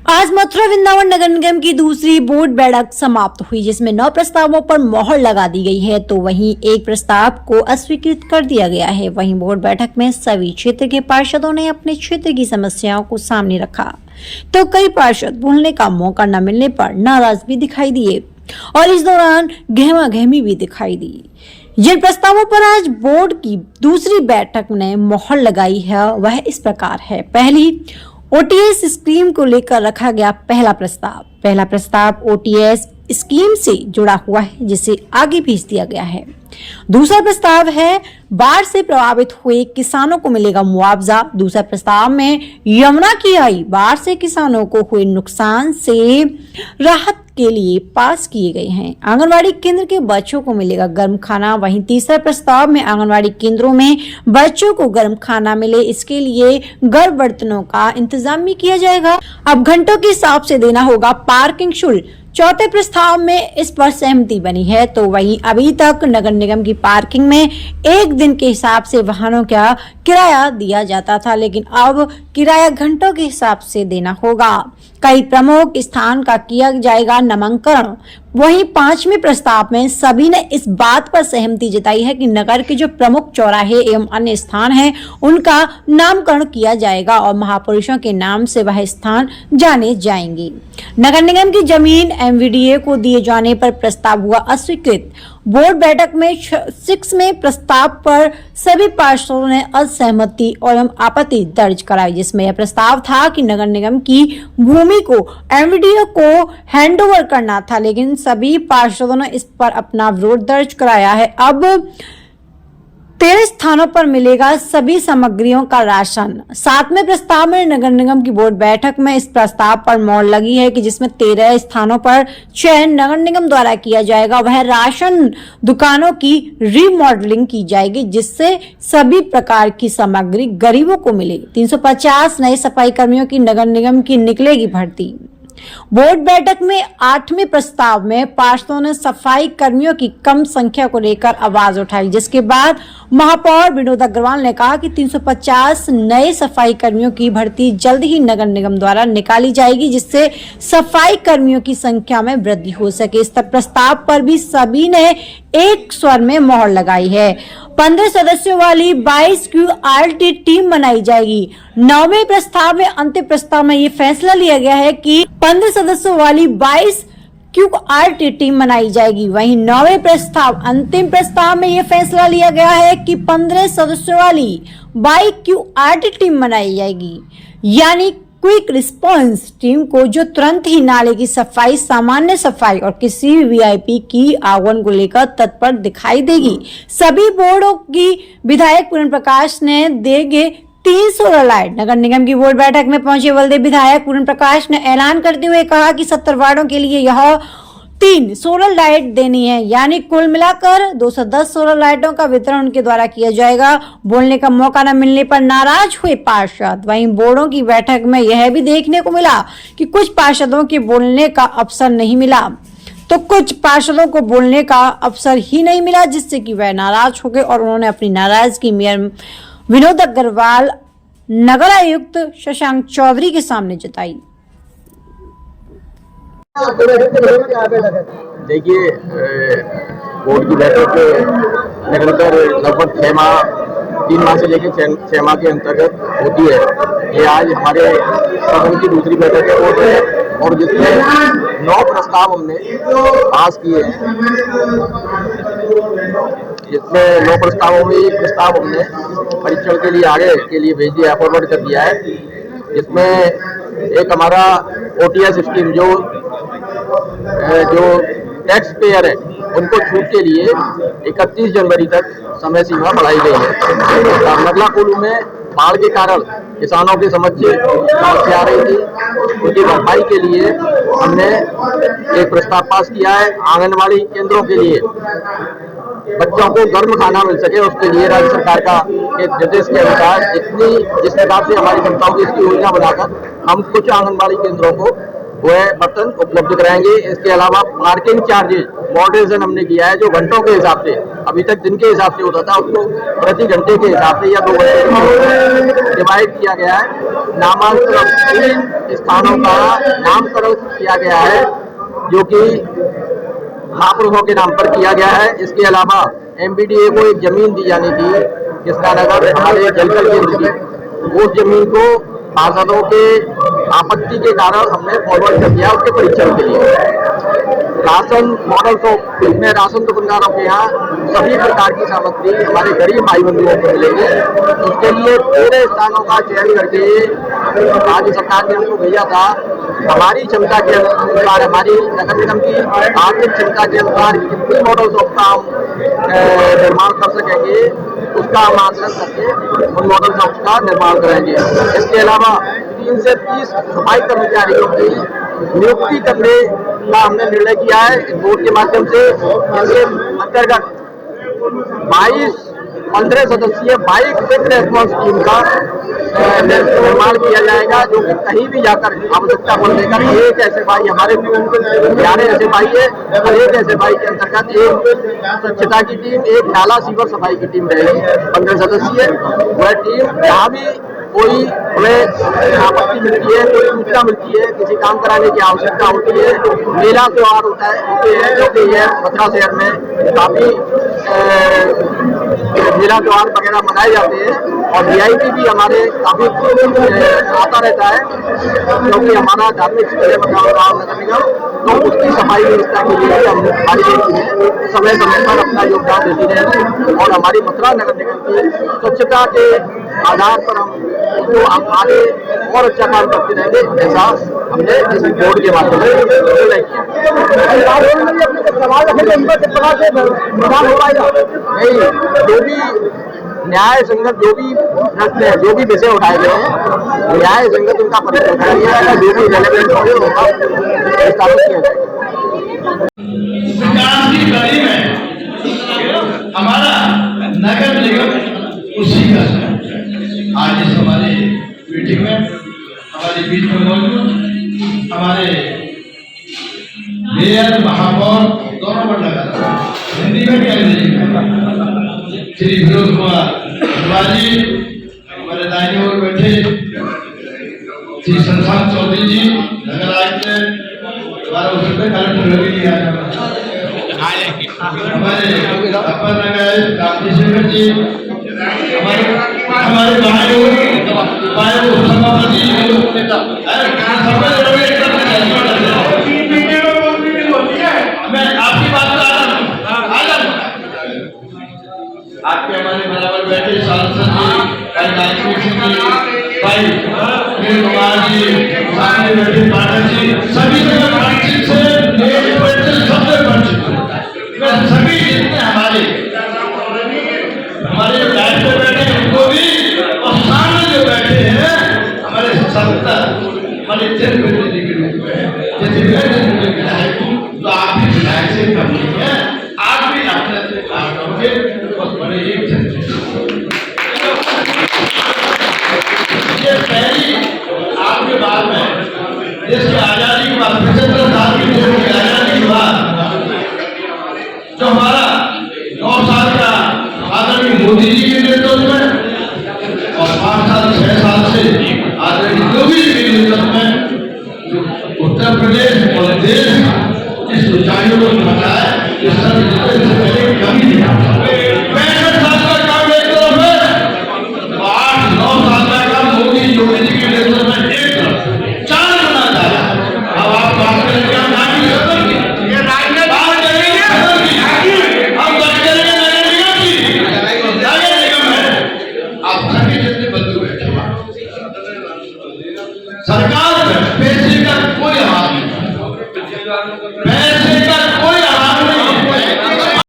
आज मथुरा वृंदावन नगर निगम की दूसरी बोर्ड बैठक समाप्त हुई, जिसमें 9 प्रस्तावों पर मोहर लगा दी गई है, तो वहीं एक प्रस्ताव को अस्वीकृत कर दिया गया है। वहीं बोर्ड बैठक में सभी क्षेत्र के पार्षदों ने अपने क्षेत्र की समस्याओं को सामने रखा, तो कई पार्षद बोलने का मौका न मिलने पर नाराज भी दिखाई दिए और इस दौरान गहमागहमी भी दिखाई दी। जिन प्रस्तावों पर आज बोर्ड की दूसरी बैठक ने मोहर लगाई है वह इस प्रकार है। पहली, ओटीएस स्कीम को लेकर रखा गया पहला प्रस्ताव ओटीएस स्कीम से जुड़ा हुआ है, जिसे आगे भेज दिया गया है। दूसरा प्रस्ताव है बाढ़ से प्रभावित हुए किसानों को मिलेगा मुआवजा। दूसरा प्रस्ताव में यमुना की आई बाढ़ से किसानों को हुए नुकसान से राहत के लिए पास किए गए हैं। आंगनवाड़ी केंद्र के बच्चों को मिलेगा गर्म खाना। वहीं तीसरा प्रस्ताव में आंगनवाड़ी केंद्रों में बच्चों को गर्म खाना मिले, इसके लिए गर्म बर्तनों का इंतजाम भी किया जाएगा। अब घंटों के हिसाब से देना होगा पार्किंग शुल्क। चौथे प्रस्ताव में इस पर सहमति बनी है, तो वहीं अभी तक नगर निगम की पार्किंग में एक दिन के हिसाब से वाहनों का किराया दिया जाता था, लेकिन अब किराया घंटों के हिसाब से देना होगा। कई प्रमुख स्थान का किया जाएगा नामांकन। वहीं पांचवें प्रस्ताव में सभी ने इस बात पर सहमति जताई है कि नगर के जो प्रमुख चौराहे एवं अन्य स्थान हैं उनका नामकरण किया जाएगा और महापुरुषों के नाम से वह स्थान जाने जाएंगे। नगर निगम की जमीन एमवीडीए को दिए जाने पर प्रस्ताव हुआ अस्वीकृत। बोर्ड बैठक में 6वें प्रस्ताव पर सभी पार्षदों ने असहमति और आपत्ति दर्ज कराई, जिसमें यह प्रस्ताव था कि नगर निगम की भूमि को एमवीडीए को हैंडओवर करना था, लेकिन सभी पार्षदों ने इस पर अपना विरोध दर्ज कराया है। अब 13 स्थानों पर मिलेगा सभी सामग्रियों का राशन। 7वें प्रस्ताव में नगर निगम की बोर्ड बैठक में इस प्रस्ताव पर मोहर लगी है कि जिसमें 13 स्थानों पर चयन नगर निगम द्वारा किया जाएगा। वह राशन दुकानों की रीमॉडलिंग की जाएगी, जिससे सभी प्रकार की सामग्री गरीबों को मिले। 350 नए सफाई कर्मियों की नगर निगम की निकलेगी भर्ती। बोर्ड बैठक में 8वें प्रस्ताव में पार्षदों ने सफाई कर्मियों की कम संख्या को लेकर आवाज उठाई, जिसके बाद महापौर विनोद अग्रवाल ने कहा कि 350 नए सफाई कर्मियों की भर्ती जल्द ही नगर निगम द्वारा निकाली जाएगी, जिससे सफाई कर्मियों की संख्या में वृद्धि हो सके। इस प्रस्ताव पर भी सभी ने एक स्वर में मोहर लगाई है। 15 सदस्यों वाली 22 क्यूआरटी टीम बनाई जाएगी। 9वें प्रस्ताव में अंतिम प्रस्ताव में ये फैसला लिया गया है कि 15 सदस्यों वाली 22 क्यूआरटी टीम बनाई जाएगी। वहीं 9वें प्रस्ताव अंतिम प्रस्ताव में यह फैसला लिया गया है कि 15 सदस्यों वाली 22 क्यूआरटी टीम बनाई जाएगी, यानी क्विक रिस्पांस टीम को, जो तुरंत ही नाले की सफाई, सामान्य सफाई और किसी भी वीआईपी की आगमन को लेकर तत्पर दिखाई देगी। सभी बोर्डों की विधायक पूर्ण प्रकाश ने देंगे 3 सोलर लाइट। नगर निगम की बोर्ड बैठक में पहुंचे बलदेव विधायक पूर्ण प्रकाश ने ऐलान करते हुए कहा कि 70 वार्डों के लिए यह 3 सोलर लाइट देनी है, यानी कुल मिलाकर 210 सोलर लाइटों का वितरण उनके द्वारा किया जाएगा। बोलने का मौका न मिलने पर नाराज हुए पार्षद। वहीं बोर्डों की बैठक में यह भी देखने को मिला कि कुछ पार्षदों के बोलने का अवसर नहीं मिला, तो कुछ पार्षदों को बोलने का अवसर ही नहीं मिला, जिससे कि वह नाराज हो गए और उन्होंने अपनी नाराजगी मेयर विनोद अग्रवाल, नगर आयुक्त शशांक चौधरी के सामने जताई। देखिए, बोर्ड की बैठक निरंतर लगभग 3 माह से लेकर 6 माह के अंतर्गत होती है। ये आज हमारे सदन की दूसरी बैठक है और जिसमें 9 प्रस्ताव हमने पास किए हैं। जिसमें 9 प्रस्तावों में एक प्रस्ताव हमने परीक्षण के लिए आगे के लिए भेज दिया, फॉरवर्ड कर दिया है। जिसमें एक हमारा ओटीएस स्कीम जो टैक्स पेयर है उनको छूट के लिए 31 जनवरी तक समय सीमा बढ़ाई गई है। नगला कुलू में बाढ़ के कारण किसानों की समस्या आ रही थी, उनकी भरपाई के लिए हमने एक प्रस्ताव पास किया है। आंगनवाड़ी केंद्रों के लिए बच्चों को गर्म खाना मिल सके, उसके लिए राज्य सरकार का निर्देश के अनुसार जिस प्रकार से हमारी क्षमताओं की इसकी योजना बनाकर हम कुछ आंगनबाड़ी केंद्रों को वह बर्तन उपलब्ध कराएंगे। इसके अलावा पार्किंग चार्जेज मॉडरेशन हमने किया है, जो घंटों के हिसाब से अभी तक दिन के हिसाब से होता था, उसको प्रति घंटे के हिसाब से या 2 घंटे के डिवाइड किया गया है। नामांतरण 3 स्थानों का नामकरण किया गया है, जो कि महापुरुषों के नाम पर किया गया है। इसके अलावा MBDA को एक जमीन दी जानी थी कृष्णानगर हमारे जलकर केंद्र की, उस जमीन को पार्षदों के आपत्ति के कारण हमने फॉरवर्ड कर दिया उसके परीक्षण के लिए। राशन मॉडल शॉप में राशन दुकानदारों के यहाँ सभी प्रकार की सामग्री हमारे गरीब भाई बंधुओं को मिलेंगे। उसके लिए 13 स्थानों का चयन करके राज्य सरकार ने हमको भेजा था। हमारी क्षमता के अनुसार, हमारी नगर निगम की आर्थिक क्षमता के अनुसार कितनी मॉडल शॉप का हम निर्माण कर सकेंगे, उसका हम आकलन करके उन मॉडल शॉप का निर्माण करेंगे। इसके अलावा 3 से 30 सफाई कर्मचारियों की नियुक्ति करने का हमने निर्णय किया है इस बोर्ड के माध्यम से। इसके अंतर्गत 15 सदस्यीय बाइक क्विक रेस्पॉन्स टीम का निर्माण किया जाएगा, जो कि कहीं भी जाकर आवश्यकता पड़ने का एक ऐसे भाई हमारे 11 ऐसे भाई है, और एक ऐसे भाई के अंतर्गत एक स्वच्छता की टीम, एक नाला सीवर सफाई की टीम रहेगी। 15 सदस्यीय वह टीम जहाँ भी कोई हमें आपत्ति मिलती है, कोई सूचना मिलती है, किसी काम कराने की आवश्यकता होती है, मेला त्योहार होते हैं, क्योंकि यह मथुरा शहर में काफी मेला त्योहार वगैरह मनाए जाते हैं, और VIP भी हमारे काफी आता रहता है, क्योंकि हमारा धार्मिक स्थल है मथुरा नगर निगम, तो उसकी सफाई व्यवस्था के लिए हम हमारी समय समय पर अपना योगदान देती रहेंगे, और हमारी मथुरा नगर निगम की स्वच्छता के आधार पर हम उसको आगे और अच्छा काम करते रहेंगे, ऐसा हमने इस बोर्ड के माध्यम से निर्णय किया। नहीं, जो भी न्याय संगत जो भी प्रश्न है, जो भी विषय उठाए गए हैं, न्याय संगत उनका परिचय उठाया गया है, जो भी रेलेवेंट होंगे उनका स्थापित किया जाएगा। विकास की गली में हमारा नगर निगम उसी का आज इस हमारे मीटिंग में हमारे बीच में मौजूद हमारे मेयर, महापौर दोनों पर लगा हिंदी में भी अंग्रेजी में श्री विनोद कुमार जी, हमारे दाहिने ओर बैठे श्री संसार चौधरी जी, नगर आयुक्त हमारा उसमें कलेक्टर रवि जी हमारे अपर नगर रामचंद्र जी, हमारे मैं आपकी बात आ आपके हमारे बराबर बैठे सांसद जी, भाई नील कुमार जी, सामने बैठे पाठक जी, सभी जगह बातचीत से सबसे परिचित सभी जितने हमारे जो लाइट पे बैठे हैं उनको भी, और सामने जो बैठे हैं हमारे संस्था हमारे जनप्रतिनिधि के रूप में, जैसे मैं है तो आप भी विधायक से कम नहीं है, आप भी अपने से काम करोगे, बहुत बड़े एक ये पहली आपके बाद में देश की आजादी के बाद 75 साल की देश की आजादी के बाद जो हमारा 9 साल का आदरणीय मोदी जी के नेतृत्व में और 5 साल 6 साल से आदरणीय योगी जी के नेतृत्व में उत्तर प्रदेश और देश इस ऊंचाइयों को पहुंचा है, इस तरह से पहले कभी नहीं